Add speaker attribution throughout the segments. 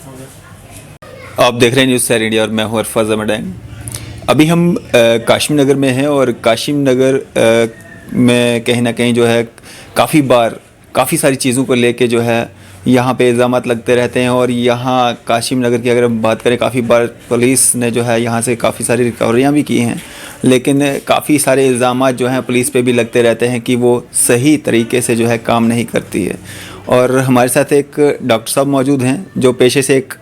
Speaker 1: आप देख रहे हैं न्यूज़ सैर इंडिया और मैं हूं अरफाज अमडैन। अभी हम काशिम नगर में हैं और काशिम नगर में कहीं ना कहीं जो है काफ़ी सारी चीज़ों को लेके जो है यहाँ पे इल्ज़ामात लगते रहते हैं। और यहाँ काशिम नगर की अगर हम बात करें, काफ़ी बार पुलिस ने जो है यहाँ से काफ़ी सारी रिकवरियाँ भी की हैं, लेकिन काफ़ी सारे इल्ज़ामात जो हैं पुलिस पे भी लगते रहते हैं कि वो सही तरीके से जो है काम नहीं करती है। और हमारे साथ एक डॉक्टर साहब मौजूद हैं जो पेशे से एक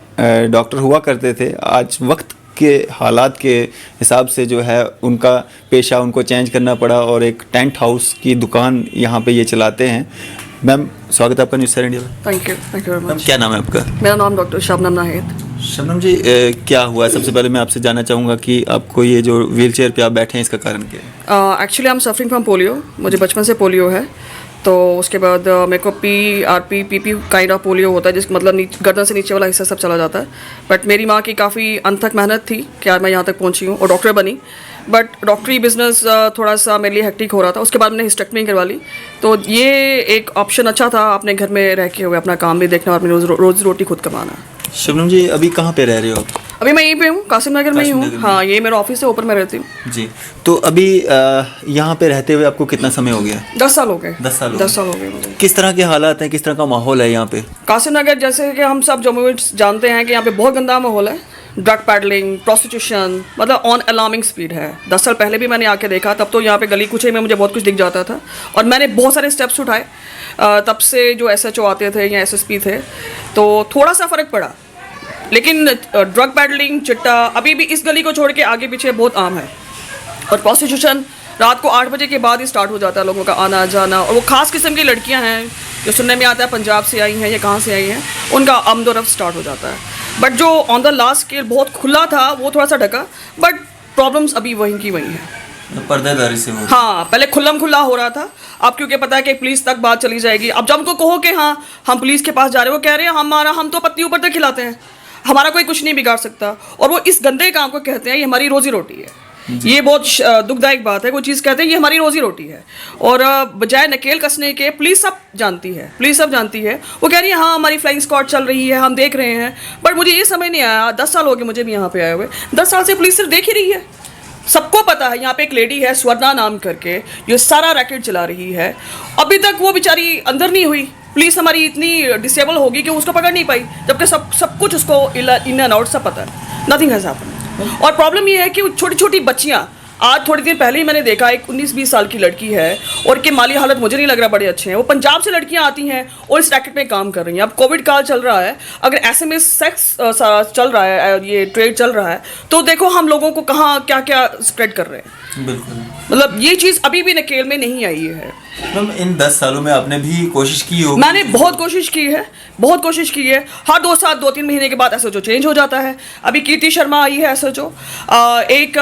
Speaker 1: डॉक्टर हुआ करते थे। आज वक्त के हालात के हिसाब से जो है उनका पेशा उनको चेंज करना पड़ा और एक टेंट हाउस की दुकान यहाँ पे ये चलाते हैं। मैम, स्वागत है आपका न्यूज़ सैर इंडिया में।
Speaker 2: Thank you very
Speaker 1: ma'am,
Speaker 2: much.
Speaker 1: क्या नाम है आपका?
Speaker 2: मेरा नाम डॉक्टर शबनम नाहिद।
Speaker 1: शबनम जी, क्या हुआ? सबसे पहले मैं आपसे जानना चाहूँगा कि आपको ये जो व्हील चेयर पर आप बैठे हैं इसका कारण क्या है?
Speaker 2: Actually I am suffering from polio. मुझे बचपन से पोलियो है, तो उसके बाद मेरे को PRP PP kind of polio होता है, जिसका मतलब गर्दन से नीचे वाला हिस्सा सब चला जाता है। बट मेरी माँ की काफ़ी अनथक मेहनत थी कि आज मैं यहाँ तक पहुँची हूँ और डॉक्टर बनी। बट डॉक्टरी बिजनेस थोड़ा सा मेरे लिए हेक्टिक हो रहा था। उसके बाद मैंने हिस्टेक्टमी करवा ली, तो ये एक ऑप्शन अच्छा था अपने घर में रह के हुए अपना काम भी देखना और अपनी रोज़ रोटी खुद कमाना।
Speaker 1: शबनम जी, अभी कहाँ पे रह रहे हो आप?
Speaker 2: अभी मैं यहीं पे हूँ, कासिम नगर में ही हूँ। हाँ, ये मेरा ऑफिस है, ऊपर मैं रहती हूँ
Speaker 1: जी। तो अभी यहाँ पे रहते हुए आपको कितना समय हो गया?
Speaker 2: 10 साल हो गए।
Speaker 1: 10 साल
Speaker 2: 10 साल हो गए मुझे।
Speaker 1: किस तरह के हालात हैं, किस तरह का माहौल है यहाँ पे?
Speaker 2: कासिम नगर जैसे कि हम सब जम्मू में जानते हैं कि यहाँ पे बहुत गंदा माहौल है। ड्रग पैडलिंग, प्रोस्टिट्यूशन, मतलब ऑन अलार्मिंग स्पीड है। 10 साल पहले भी मैंने आके देखा, तब तो यहाँ पे गली कुचे में मुझे बहुत कुछ दिख जाता था और मैंने बहुत सारे स्टेप्स उठाए। तब से जो SHO आते थे या SSP थे, तो थोड़ा सा फ़र्क पड़ा। लेकिन ड्रग पैडलिंग, चिट्टा अभी भी इस गली को छोड़ के आगे पीछे बहुत आम है। और प्रोस्टिट्यूशन रात को 8 बजे के बाद ही स्टार्ट हो जाता है, लोगों का आना जाना। और वो खास किस्म की लड़कियां हैं जो सुनने में आता है पंजाब से आई हैं या कहाँ से आई हैं, उनका आमदोरफ्त स्टार्ट हो जाता है। बट जो ऑन द लास्ट स्केल बहुत खुला था, वो थोड़ा सा ढका। बट प्रॉब्लम्स अभी वहीं की वहीं हैं,
Speaker 1: पर्दादारी से हो।
Speaker 2: हाँ, पहले खुल्लम खुल्ला हो रहा था। अब क्योंकि पता है कि पुलिस तक बात चली जाएगी। अब जब उनको कहो कि हाँ हम पुलिस के पास जा रहे हैं, वो कह रहे हैं हम तो पत्नी ऊपर तक खिलाते हैं, हमारा कोई कुछ नहीं बिगाड़ सकता। और वो इस गंदे काम को कहते हैं ये हमारी रोजी रोटी है। ये बहुत दुखदायक बात है। कोई चीज़ कहते हैं ये हमारी रोजी रोटी है, और बजाय नकेल कसने के पुलिस सब जानती है। वो कह रही है हाँ हमारी फ्लाइंग स्क्वाड चल रही है, हम देख रहे हैं। बट मुझे ये समझ नहीं आया, 10 साल हो गए मुझे भी यहाँ पे आए हुए। 10 साल से पुलिस सिर्फ देख ही रही है। सबको पता है यहाँ पे एक लेडी है स्वर्णा नाम करके, जो सारा रैकेट चला रही है। अभी तक वो बेचारी अंदर नहीं हुई। पुलिस हमारी इतनी डिसेबल होगी कि उसको पकड़ नहीं पाई, जबकि सब कुछ उसको इन एंड आउट सब पता है। Nothing has happened. और प्रॉब्लम ये है कि छोटी छोटी बच्चियाँ, आज थोड़ी देर पहले ही मैंने देखा एक 19-20 साल की लड़की है, और के माली हालत मुझे नहीं लग रहा बड़े अच्छे हैं। वो पंजाब से लड़कियां आती हैं और इस रैकेट में काम कर रही हैं। अब कोविड काल चल रहा है, अगर SMS सेक्स चल रहा है, ये ट्रेड चल रहा है, तो देखो हम लोगों को कहाँ क्या क्या स्प्रेड कर रहे हैं।
Speaker 1: बिल्कुल,
Speaker 2: मतलब ये चीज़ अभी भी नकेल में नहीं आई है।
Speaker 1: मैम, इन 10 सालों में आपने भी कोशिश की होगी?
Speaker 2: मैंने बहुत कोशिश की है। हर 2-3 महीने के बाद SHO चेंज हो जाता है। अभी कीर्ति शर्मा आई है SHO। एक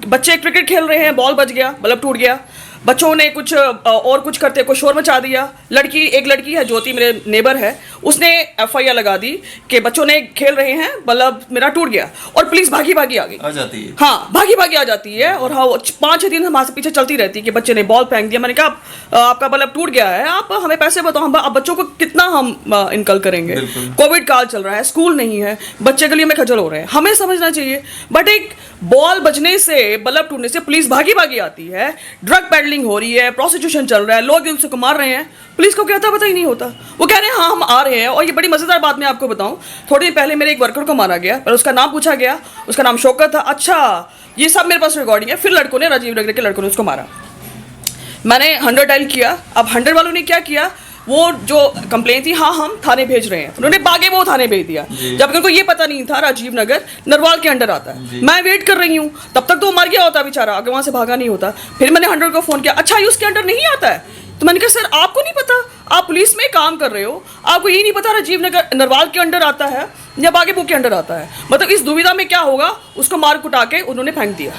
Speaker 2: बच्चे क्रिकेट खेल रहे हैं, बॉल बज गया, बल्ब टूट गया। बच्चों ने कुछ करते को शोर मचा दिया। एक लड़की है ज्योति, मेरे नेबर है, उसने FIR लगा दी कि बच्चों ने खेल रहे हैं, बल्ब मेरा टूट गया। और पुलिस भागी आ गई,
Speaker 1: आ जाती है।
Speaker 2: हाँ, भागी आ जाती है। और हाँ, 5-6 दिन हमारे पीछे चलती रहती है कि बच्चे ने बॉल फेंक दिया। मैंने कहा आपका बल्ब टूट गया है, आप हमें पैसे बताओ, अब बच्चों को कितना हम इनकल करेंगे। कोविड काल चल रहा है, स्कूल नहीं है, बच्चे गली में खजल हो रहे हैं, हमें समझना चाहिए। बट एक बॉल बजने से, बल्ब टूटने से पुलिस भागी आती है। ड्रग पैडलिंग हो रही है, प्रोस्टिट्यूशन चल रहा है, लोग एक दूसरे को मार रहे हैं, पुलिस को क्या पता ही नहीं होता। वो कह रहे हैं हाँ हम आ रहे हैं। और ये बड़ी मजेदार बात मैं आपको बताऊं, थोड़ी देर पहले मेरे एक वर्कर को मारा गया, पर उसका नाम पूछा गया, उसका नाम शौकत था। अच्छा, ये सब मेरे पास रिकॉर्डिंग है। फिर लड़कों ने, राजीव नगर के लड़कों ने उसको मारा। मैंने 100 डायल किया। अब 100 वालों ने क्या किया, वो जो कंप्लेंट थी, हाँ हम थाने भेज रहे हैं, उन्होंने बागे वो थाने भेज दिया, जबकि उनको ये पता नहीं था राजीव नगर नरवाल के अंडर आता है। मैं वेट कर रही हूँ, तब तक तो मर गया होता बेचारा, आगे वहाँ से भागा नहीं होता। फिर मैंने 100 को फ़ोन किया, अच्छा ये उसके अंडर नहीं आता है? तो मैंने कहा सर आपको नहीं पता, आप पुलिस में काम कर रहे हो, आपको ये नहीं पता राजीव नगर नरवाल के अंडर आता है या बागेपुर के अंडर आता है? मतलब इस दुविधा में क्या होगा, उसको मार कुटा के उन्होंने फेंक दिया।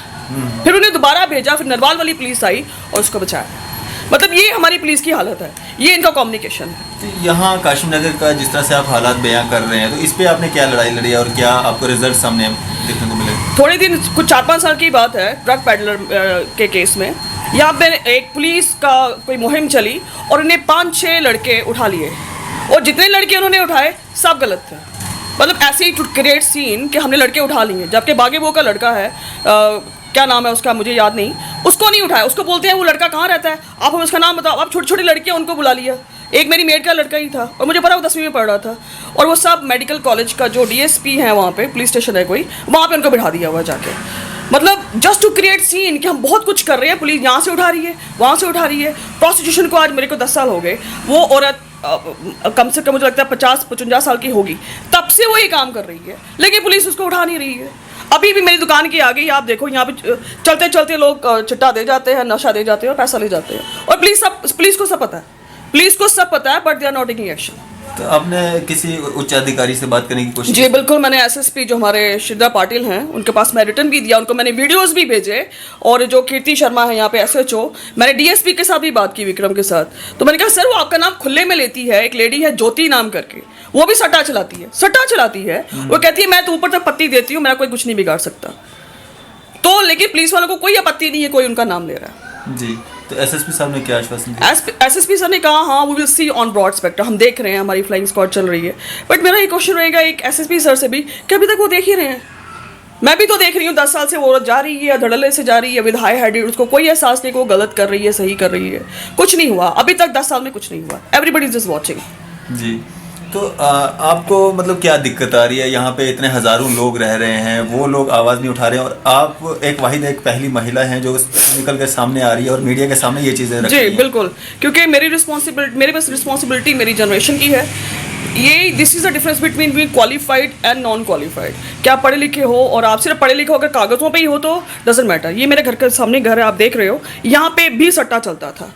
Speaker 2: फिर उन्हें दोबारा भेजा, फिर नरवाल वाली पुलिस आई और उसको बचाया। मतलब ये हमारी पुलिस की हालत है, ये इनका कम्युनिकेशन है।
Speaker 1: तो यहाँ काशिम नगर का जिस तरह से आप हालात बयां कर रहे हैं, तो इस पे आपने क्या लड़ाई लड़ी और क्या आपको रिजल्ट सामने देखने को मिले?
Speaker 2: थोड़े दिन, कुछ 4-5 साल की बात है, ड्रग पैडलर के केस में यहाँ पे एक पुलिस का कोई मुहिम चली और उन्हें 5-6 लड़के उठा लिए, और जितने लड़के उन्होंने उठाए सब गलत थे। मतलब ऐसे ही टू क्रिएट सीन कि हमने लड़के उठा लिए, जबकि बागेबो का लड़का है, क्या नाम है उसका मुझे याद नहीं, उसको नहीं उठाया। उसको बोलते हैं वो लड़का कहाँ रहता है, आप हमें उसका नाम बताओ। आप छोटी छोटी लड़कियाँ उनको बुला लिया। एक मेरी मेड का लड़का ही था और मुझे पता वो 10वीं में पढ़ रहा था, और वो सब मेडिकल कॉलेज का जो DSP है वहाँ पे, पुलिस स्टेशन है कोई, वहाँ पे उनको बिठा दिया हुआ जाके। मतलब जस्ट टू क्रिएट सीन कि हम बहुत कुछ कर रहे हैं, पुलिस यहाँ से उठा रही है, वहाँ से उठा रही है। प्रोस्टिट्यूशन को आज मेरे को 10 साल हो गए, वो औरत कम से कम मुझे लगता है 50-55 साल की होगी, तब से वो ये काम कर रही है, लेकिन पुलिस उसको उठा नहीं रही है। अभी भी मेरी दुकान के आगे आप देखो, यहाँ पे चलते चलते लोग चिट्टा दे जाते हैं, नशा दे जाते हैं और पैसा ले जाते हैं, और पुलिस को सब पता है, पुलिस को सब पता है, but they are not taking action.
Speaker 3: तो आपने किसी उच्च अधिकारी से बात करने की कोशिश
Speaker 2: जी बिल्कुल, मैंने SSP जो हमारे शिद्रा पाटिल हैं उनके पास मैं रिटर्न भी दिया, उनको मैंने वीडियोस भी भेजे, और जो कीर्ति शर्मा है यहाँ पे SHO, मैंने DSP के साथ भी बात की, विक्रम के साथ। तो मैंने कहा सर वो आपका नाम खुले में लेती है, एक लेडी है ज्योति नाम करके, वो भी सट्टा चलाती है, वो कहती है मैं तो ऊपर तक पत्ती देती हूँ, मेरा कोई कुछ नहीं बिगाड़ सकता। तो लेकिन पुलिस वालों को कोई आपत्ति नहीं है, कोई उनका नाम ले रहा है।
Speaker 3: जी, तो SSP साहब ने क्या आश्वासन दिया?
Speaker 2: SSP सर ने कहा हाँ we will see on broad spectrum, हम देख रहे हैं, हमारी फ्लाइंग स्क्वाड चल रही है। बट मेरा एक क्वेश्चन रहेगा एक SSP सर से भी कि अभी तक वो देख ही रहे हैं, मैं भी तो देख रही हूँ 10 साल से वो जा रही है, धड़ल्ले से जा रही है विद हाई हेडेड, उसको कोई एहसास नहीं कि वो गलत कर रही है, सही कर रही है, कुछ नहीं हुआ अभी तक, 10 साल में कुछ नहीं हुआ, एवरीबडी इज जस्ट वॉचिंग।
Speaker 3: जी, तो आपको मतलब क्या दिक्कत आ रही है? यहाँ पे इतने हजारों लोग रह रहे हैं, वो लोग आवाज़ नहीं उठा रहे हैं, और आप एक पहली महिला हैं जो निकल के सामने आ रही है और मीडिया के सामने ये चीज़ें रख रही हैं।
Speaker 2: जी बिल्कुल, क्योंकि मेरी रिस्पॉन्सिबिलिटी मेरी जनरेशन की है। ये this is the difference between being qualified and non qualified. क्या आप पढ़े लिखे हो, और आप सिर्फ पढ़े लिखे हो अगर कागज़ों पे ही हो तो डजेंट मैटर। ये मेरे घर के सामने घर है, आप देख रहे हो, यहाँ पे भी सट्टा चलता था।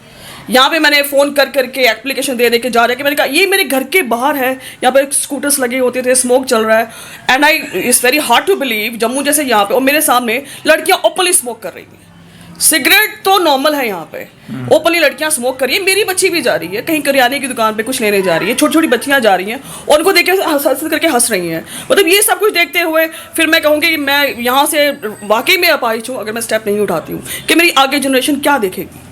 Speaker 2: यहाँ पे मैंने फ़ोन कर करके एप्लीकेशन दे के जा के मैंने कहा ये मेरे घर के बाहर है, यहाँ पे स्कूटर्स लगे होते थे, स्मोक चल रहा है, and I it's very hard to believe, Jammu जैसे यहाँ पे और मेरे सामने लड़कियाँ ओपनली स्मोक कर रही हैं। सिगरेट तो नॉर्मल है यहाँ पे, ओपनली लड़कियां स्मोक कर रही है। मेरी बच्ची भी जा रही है कहीं करियाने की दुकान पे कुछ लेने जा रही है, छोटी छोटी बच्चियां जा रही हैं और उनको देख के हंस करके हंस रही हैं। मतलब ये सब कुछ देखते हुए फिर मैं कहूँगी कि मैं यहाँ से वाकई में अपाहिज हूँ अगर मैं स्टेप नहीं उठाती हूँ कि मेरी आगे जनरेशन क्या देखेगी।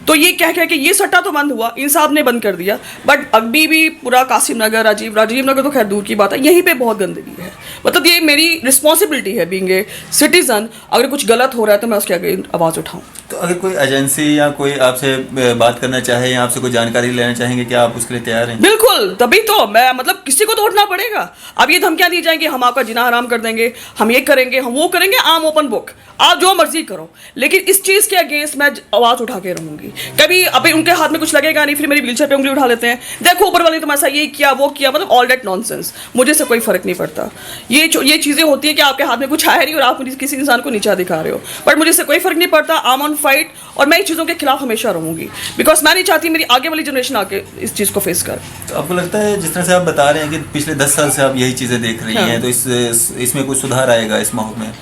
Speaker 2: तो ये कह के ये सट्टा तो बंद हुआ, इन साहब ने बंद कर दिया, बट अभी भी पूरा कासिम नगर, राजीव नगर तो खैर दूर की बात है, यहीं पे बहुत गंदगी है। मतलब ये मेरी रिस्पॉन्सिबिलिटी है बीइंग ए सिटीजन, अगर कुछ गलत हो रहा है तो मैं उसके आगे आवाज़ उठाऊँ।
Speaker 3: तो अगर कोई एजेंसी या कोई आपसे बात करना चाहे या आपसे कोई जानकारी लेना चाहेंगे, क्या आप उसके लिए तैयार हैं?
Speaker 2: बिल्कुल, तभी तो मैं मतलब किसी को तो उठना पड़ेगा। अब ये धमकियां दी जाएंगी हम आपका जिना हराम कर देंगे, हम ये करेंगे, हम वो करेंगे, आम ओपन बुक, आप जो मर्जी करो, लेकिन इस चीज़ के अगेंस्ट मैं आवाज़ उठा के रहूंगी। कभी अभी उनके हाथ में कुछ लगेगा नहीं, फिर मेरी व्हीलचेयर पे उंगली उठा लेते हैं, देखो ऊपर वाले तुम्हारा ये किया वो किया, मतलब ऑल डेट नॉनसेंस। मुझे से कोई फर्क नहीं पड़ता। ये चीज़ें होती है कि आपके हाथ में कुछ आया नहीं और आप किसी इंसान को नीचा दिखा रहे हो, बट मुझे से कोई फर्क नहीं पड़ता। आई एम ऑन फाइट और मैं इस चीज़ों के खिलाफ हमेशा रहूंगी, बिकॉज मैं नहीं चाहती मेरी आगे वाली जनरेशन आके इस चीज़ को फेस कर।
Speaker 3: तो आपको लगता है जिस तरह से आप बता रहे हैं कि पिछले 10 साल से आप यही चीज़ें देख रही हैं, तो इसमें कुछ सुधार आएगा इस माहौल में?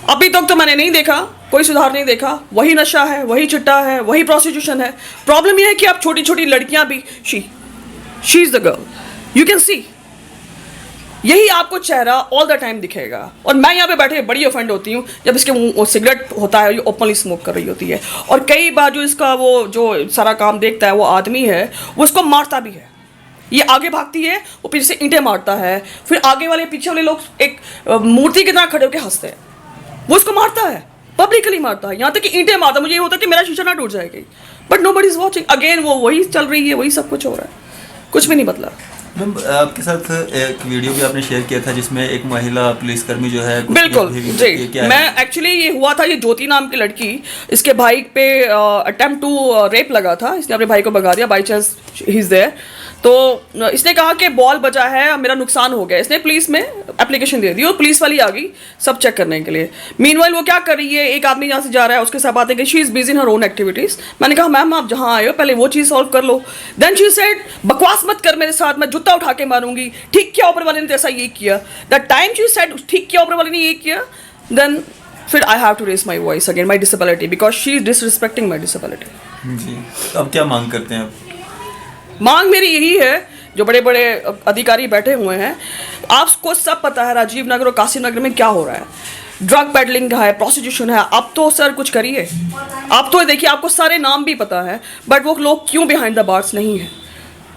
Speaker 2: अभी तक तो मैंने नहीं देखा, कोई सुधार नहीं देखा। वही नशा है, वही चिट्टा है, वही प्रोस्टिट्यूशन है। प्रॉब्लम यह है कि आप छोटी छोटी लड़कियां भी she is the girl, you can see, यही आपको चेहरा ऑल द टाइम दिखेगा। और मैं यहाँ पे बैठे बड़ी ऑफेंड होती हूँ जब इसके मुंह सिगरेट होता है, ये ओपनली स्मोक कर रही होती है, और कई बार जो इसका वो जो सारा काम देखता है वो आदमी है, वो इसको मारता भी है। ये आगे भागती है, वो पीछे से ईंटें मारता है, फिर आगे वाले पीछे वाले लोग एक मूर्ति की तरह खड़े होकर हंसते हैं, वो इसको मारता है, पब्लिकली मारता है, यहाँ तक कि ईंटें मारता है। मुझे ये होता है कि मेरा शीशा ना टूट जाएगी, but nobody is watching. Again वो वही चल रही है, वही सब कुछ हो रहा है, कुछ भी नहीं बदला।
Speaker 3: मैम, आपके साथ एक वीडियो भी आपने शेयर किया था जिसमें एक महिला पुलिसकर्मी जो है,
Speaker 2: बिल्कुल जी, मैं एक्चुअली ये हुआ था, ये ज्योति नाम की लड़की, इसके भाई पे अटेम्प्ट टू रेप लगा था, इसने अपने भाई को भगा दिया, by chance he is there. तो इसने कहा कि बॉल बचा है, मेरा नुकसान हो गया, इसने पुलिस में एप्लीकेशन दे दी और पुलिस वाली आ गई सब चेक करने के लिए। मीनवाइल वो क्या कर रही है, एक आदमी यहाँ से जा रहा है, उसके साथ बातें कि she is busy in her own activities. मैंने कहा मैम आप जहाँ आए हो पहले वो चीज़ सॉल्व कर लो। देन शी सेड बकवास मत कर मेरे साथ, मैं जूता उठा के मारूंगी, ठीक किया ऊपर वाले ने, ऐसा ये किया। द टाइम शी सेड ठीक किया ऊपर वाले ने ये किया, देन फिर I have to raise my voice again, my disability, because she is disrespecting my disability.
Speaker 3: जी, तो अब क्या मांग करते हैं आप?
Speaker 2: मांग मेरी यही है, जो बड़े बड़े अधिकारी बैठे हुए हैं, आपको सब पता है राजीव नगर और कासिम नगर में क्या हो रहा है, ड्रग पेडलिंग है, प्रोस्टिट्यूशन है। अब तो सर कुछ करिए, आप तो देखिए आपको सारे नाम भी पता है, बट वो लोग क्यों बिहाइंड द बार्स नहीं है।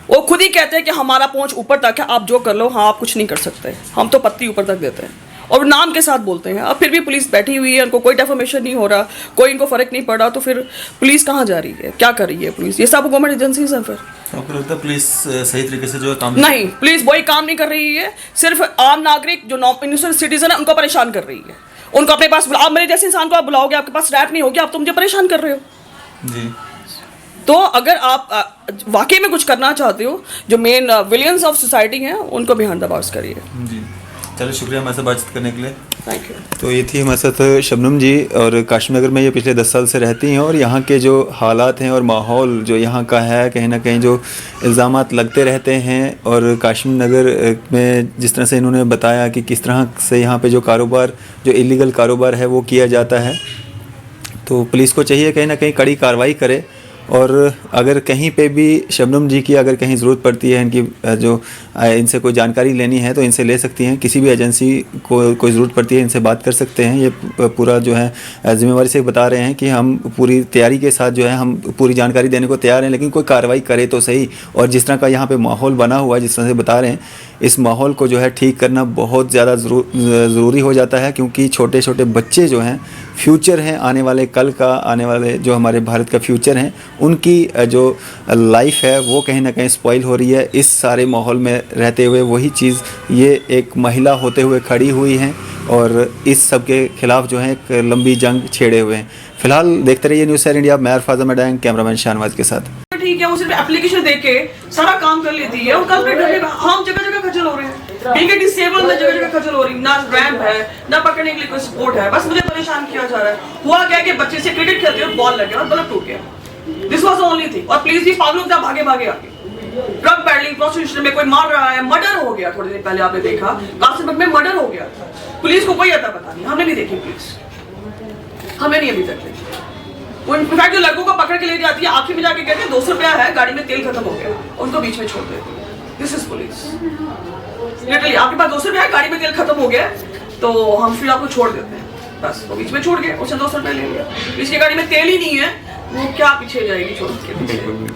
Speaker 2: वो खुद ही कहते हैं कि हमारा पहुंच ऊपर तक है, आप जो कर लो, हाँ आप कुछ नहीं कर सकते, हम तो पत्ती ऊपर तक देते हैं, और नाम के साथ बोलते हैं। अब फिर भी पुलिस बैठी हुई है, उनको कोई डेफर्मेशन नहीं हो रहा, कोई इनको फर्क नहीं पड़ रहा, तो फिर पुलिस कहाँ जा रही है, क्या कर रही है पुलिस? ये सब गवर्नमेंट एजेंसीज हैं। फिर
Speaker 3: आपको लगता है पुलिस सही तरीके से जो है काम
Speaker 2: नहीं, पुलिस वही काम नहीं कर रही है, सिर्फ आम नागरिक जो नॉन इनोसेंट सिटीजन है उनको परेशान कर रही है। उनको अपने पास, आप मेरे जैसे इंसान को आप बुलाओगे, आपके पास रैप नहीं होगी, आप तो मुझे परेशान कर रहे हो।
Speaker 3: जी।
Speaker 2: तो अगर आप वाकई में कुछ करना चाहते हो, जो मेन विलियंस ऑफ सोसाइटी हैं उनको भी हंडाबाज करिए।
Speaker 3: जी, चलो शुक्रिया हमारे साथ बातचीत करने के लिए।
Speaker 2: Thank you.
Speaker 1: तो ये थी हमारे साथ शबनम जी, और काशिम नगर में ये पिछले 10 साल से रहती हैं, और यहाँ के जो हालात हैं और माहौल जो यहाँ का है, कहीं ना कहीं जो इल्ज़ामात लगते रहते हैं, और काशिम नगर में जिस तरह से इन्होंने बताया कि किस तरह से यहाँ पे जो कारोबार, जो इलीगल कारोबार है वो किया जाता है, तो पुलिस को चाहिए कहीं ना कहीं कड़ी कार्रवाई करे। और अगर कहीं पे भी शबनम जी की अगर कहीं ज़रूरत पड़ती है, इनकी जो इनसे कोई जानकारी लेनी है तो इनसे ले सकती हैं। किसी भी एजेंसी को कोई ज़रूरत पड़ती है, इनसे बात कर सकते हैं। ये पूरा जो है ज़िम्मेवारी से बता रहे हैं कि हम पूरी तैयारी के साथ जो है हम पूरी जानकारी देने को तैयार हैं, लेकिन कोई कार्रवाई करे तो सही। और जिस तरह का यहाँ पे माहौल बना हुआ है, जिस तरह से बता रहे हैं, इस माहौल को जो है ठीक करना बहुत ज़्यादा ज़रूरी हो जाता है, क्योंकि छोटे छोटे बच्चे जो हैं फ्यूचर हैं, आने वाले कल का, आने वाले जो हमारे भारत का फ्यूचर हैं, उनकी जो लाइफ है वो कहीं ना कहीं स्पॉइल हो रही है इस सारे माहौल में रहते हुए। वही चीज़ ये एक महिला होते हुए खड़ी हुई हैं, और इस सब के खिलाफ जो है एक लंबी जंग छेड़े हुए हैं। फिलहाल देखते रहिए न्यूज़ शेयर इंडिया। मैं अरफाज़ अहमद, कैमरामैन शाहनवाज के साथ।
Speaker 2: ठीक है, वो सिर्फ एप्लीकेशन देख के सारा काम कर लेती है, और कल फिर घर में हम जगह जगह खजल हो रहे हैं, बीइंग डिसेबल्ड में जगह जगह खजल हो रही, ना रैंप है, ना पकड़ने के लिए कोई सपोर्ट है, बस मुझे परेशान किया जा रहा है। हुआ क्या कि बच्चे से क्रिकेट खेलते हुए बॉल लग गया और बल्ब टूट गया। This was the only thing. और पुलिस भी पागलों की तरह भागे भागे आगे, ड्रग पैडलिंग, प्रोस्टिट्यूशन में कोई मार रहा है, मर्डर हो गया। थोड़ी देर पहले आपने देखा कासिमबाग में मर्डर हो गया। पुलिस को कोई अता पता नहीं, हमने नहीं देखी पुलिस, हमें नहीं अभी तक देखी। वो इनफैक्ट जो लड़कों को पकड़ के ले जाती है, आखिर में जाके कहते हैं 200 रुपया है, गाड़ी में तेल खत्म हो गया, उनको बीच में छोड़ देती है। This is police. लिटरली आपके पास 200 रुपया है, गाड़ी में तेल खत्म हो गया, तो हम फिर आपको छोड़ देते हैं, बस वो बीच में छोड़ गए, उसने 200 रुपया ले लिया। इसकी गाड़ी में तेल ही नहीं है, वो क्या पीछे जाएगी छोड़ के।